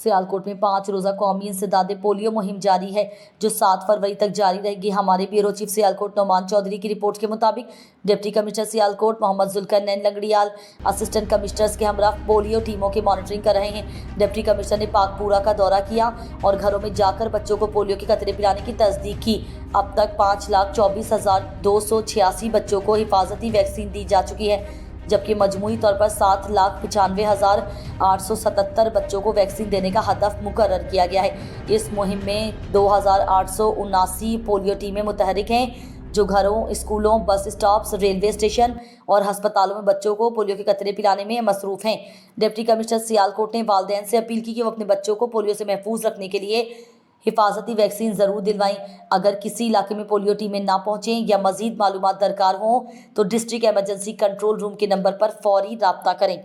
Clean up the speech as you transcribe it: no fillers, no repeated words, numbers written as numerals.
सियालकोट में 5 रोज़ा कौमी इंसदादे पोलियो मुहिम जारी है जो 7 फरवरी तक जारी रहेगी। हमारे ब्यूरो चीफ सियालकोट नौमान चौधरी की रिपोर्ट के मुताबिक deputy commissioner Sialkot Mohammad Zulqarnain Langrial assistant commissioners के हमरा पोलियो टीमों की मॉनिटरिंग कर रहे हैं। डिप्टी कमिश्नर ने पाकपुरा का दौरा किया और घरों में जाकर बच्चों को पोलियो के कतरे पिलाने की तस्दीक की। अब तक 5,24,286 बच्चों को हिफाजती वैक्सीन दी जा चुकी है, जबकि मजमूई तौर पर 7,95,877 बच्चों को वैक्सीन देने का हदफ मुकर्रर किया गया है। इस मुहिम में 2,879 पोलियो टीमें मुतहरिक हैं जो घरों, स्कूलों, बस स्टॉप्स, रेलवे स्टेशन और अस्पतालों में बच्चों को पोलियो के कतरे पिलाने में मसरूफ़ हैं। डिप्टी कमिश्नर सियालकोट ने वालिदैन से अपील की कि वो अपने बच्चों को पोलियो से महफूज रखने के लिए हिफाजती वैक्सीन ज़रूर दिलवाएं। अगर किसी इलाके में पोलियो टीमें ना पहुँचें या मज़ीद मालूमात दरकार हों तो डिस्ट्रिक्ट एमरजेंसी कंट्रोल रूम के नंबर पर फौरी राब्ता करें।